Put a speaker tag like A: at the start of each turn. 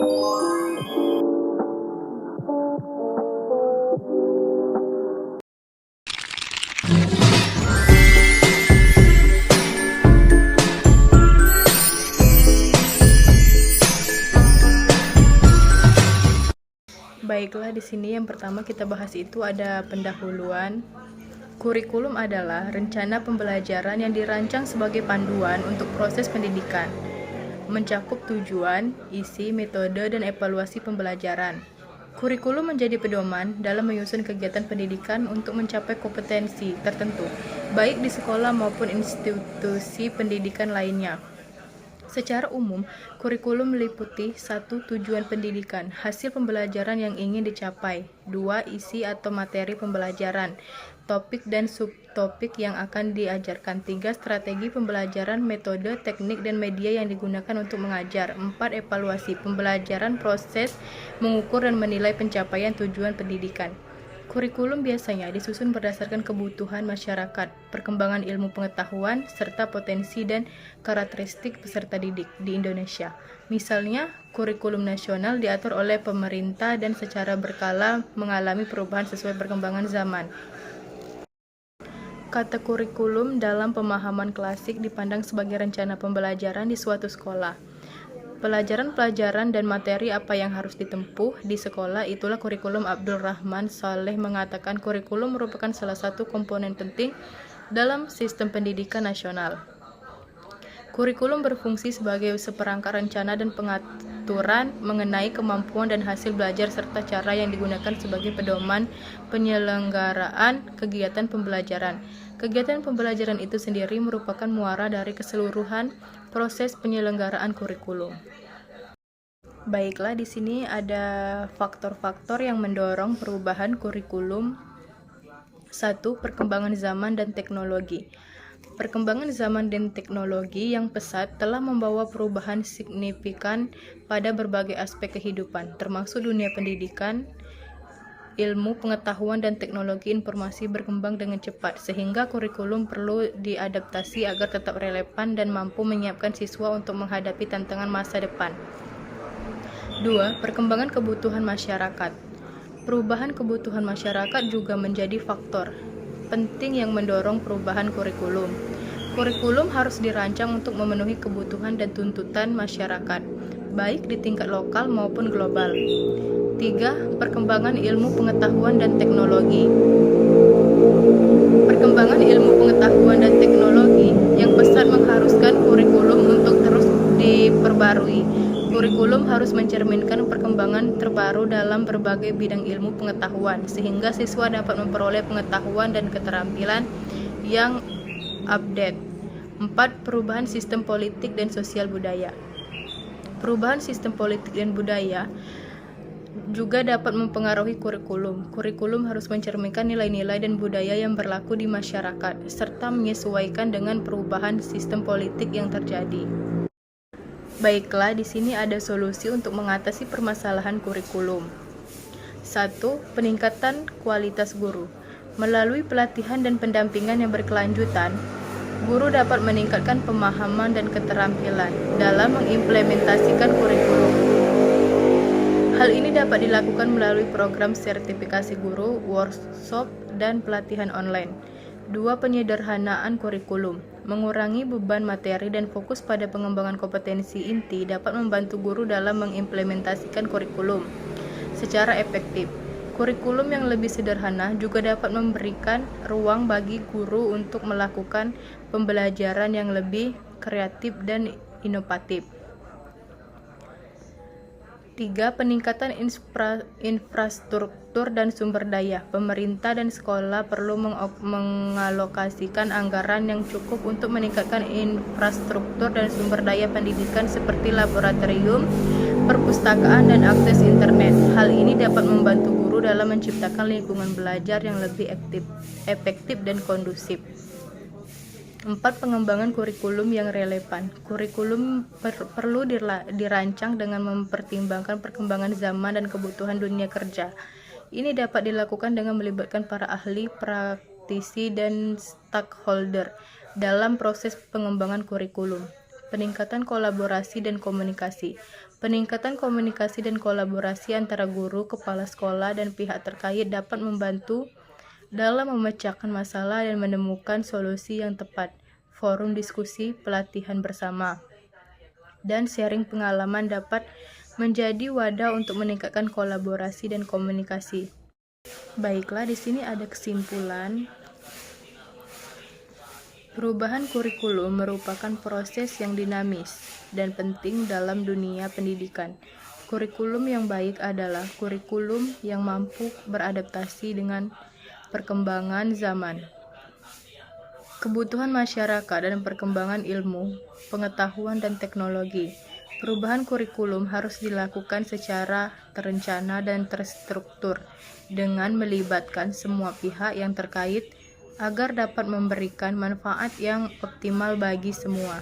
A: Baiklah, di sini yang pertama kita bahas itu ada pendahuluan. Kurikulum adalah rencana pembelajaran yang dirancang sebagai panduan untuk proses pendidikan, mencakup tujuan, isi, metode, dan evaluasi pembelajaran. Kurikulum menjadi pedoman dalam menyusun kegiatan pendidikan untuk mencapai kompetensi tertentu, baik di sekolah maupun institusi pendidikan lainnya. Secara umum, kurikulum meliputi 1. Tujuan pendidikan, hasil pembelajaran yang ingin dicapai. 2. Isi atau materi pembelajaran, topik dan subtopik yang akan diajarkan. 3. Strategi pembelajaran, metode, teknik, dan media yang digunakan untuk mengajar. 4. Evaluasi pembelajaran, proses mengukur dan menilai pencapaian tujuan pendidikan. Kurikulum biasanya disusun berdasarkan kebutuhan masyarakat, perkembangan ilmu pengetahuan, serta potensi dan karakteristik peserta didik di Indonesia. Misalnya, kurikulum nasional diatur oleh pemerintah dan secara berkala mengalami perubahan sesuai perkembangan zaman. Kata kurikulum dalam pemahaman klasik dipandang sebagai rencana pembelajaran di suatu sekolah. Pelajaran-pelajaran dan materi apa yang harus ditempuh di sekolah, itulah kurikulum. Abdul Rahman Saleh mengatakan kurikulum merupakan salah satu komponen penting dalam sistem pendidikan nasional. Kurikulum berfungsi sebagai seperangkat rencana dan pengaturan mengenai kemampuan dan hasil belajar serta cara yang digunakan sebagai pedoman penyelenggaraan kegiatan pembelajaran. Kegiatan pembelajaran itu sendiri merupakan muara dari keseluruhan proses penyelenggaraan kurikulum. Baiklah, di sini ada faktor-faktor yang mendorong perubahan kurikulum. 1. Perkembangan zaman dan teknologi. Perkembangan zaman dan teknologi yang pesat telah membawa perubahan signifikan pada berbagai aspek kehidupan, termasuk dunia pendidikan. Ilmu pengetahuan dan teknologi informasi berkembang dengan cepat, sehingga kurikulum perlu diadaptasi agar tetap relevan dan mampu menyiapkan siswa untuk menghadapi tantangan masa depan. 2. Perkembangan kebutuhan masyarakat. Perubahan kebutuhan masyarakat juga menjadi faktor penting yang mendorong perubahan kurikulum. Kurikulum harus dirancang untuk memenuhi kebutuhan dan tuntutan masyarakat, baik di tingkat lokal maupun global. 3. Perkembangan ilmu pengetahuan dan teknologi. Perkembangan ilmu pengetahuan dan teknologi yang pesat mengharuskan kurikulum untuk terus diperbarui. Kurikulum harus mencerminkan perkembangan terbaru dalam berbagai bidang ilmu pengetahuan, sehingga siswa dapat memperoleh pengetahuan dan keterampilan yang update. 4. Perubahan sistem politik dan sosial budaya. Perubahan sistem politik dan budaya juga dapat mempengaruhi kurikulum. Kurikulum harus mencerminkan nilai-nilai dan budaya yang berlaku di masyarakat, serta menyesuaikan dengan perubahan sistem politik yang terjadi. Baiklah, di sini ada solusi untuk mengatasi permasalahan kurikulum. 1. Peningkatan kualitas guru. Melalui pelatihan dan pendampingan yang berkelanjutan, guru dapat meningkatkan pemahaman dan keterampilan dalam mengimplementasikan kurikulum. Hal ini dapat dilakukan melalui program sertifikasi guru, workshop, dan pelatihan online. 2. Penyederhanaan kurikulum. Mengurangi beban materi dan fokus pada pengembangan kompetensi inti dapat membantu guru dalam mengimplementasikan kurikulum secara efektif. Kurikulum yang lebih sederhana juga dapat memberikan ruang bagi guru untuk melakukan pembelajaran yang lebih kreatif dan inovatif. 3. Peningkatan infrastruktur dan sumber daya. Pemerintah dan sekolah perlu mengalokasikan anggaran yang cukup untuk meningkatkan infrastruktur dan sumber daya pendidikan seperti laboratorium, perpustakaan, dan akses internet. Hal ini dapat membantu guru dalam menciptakan lingkungan belajar yang lebih efektif dan kondusif. 4. Pengembangan kurikulum yang relevan. Kurikulum perlu dirancang dengan mempertimbangkan perkembangan zaman dan kebutuhan dunia kerja. Ini dapat dilakukan dengan melibatkan para ahli, praktisi, dan stakeholder dalam proses pengembangan kurikulum. Peningkatan kolaborasi dan komunikasi. Peningkatan komunikasi dan kolaborasi antara guru, kepala sekolah, dan pihak terkait dapat membantu dalam memecahkan masalah dan menemukan solusi yang tepat. Forum diskusi, pelatihan bersama, dan sharing pengalaman dapat menjadi wadah untuk meningkatkan kolaborasi dan komunikasi. Baiklah, di sini ada kesimpulan. Perubahan kurikulum merupakan proses yang dinamis dan penting dalam dunia pendidikan. Kurikulum yang baik adalah kurikulum yang mampu beradaptasi dengan perkembangan zaman, kebutuhan masyarakat, dan perkembangan ilmu, pengetahuan, dan teknologi. Perubahan kurikulum harus dilakukan secara terencana dan terstruktur dengan melibatkan semua pihak yang terkait agar dapat memberikan manfaat yang optimal bagi semua.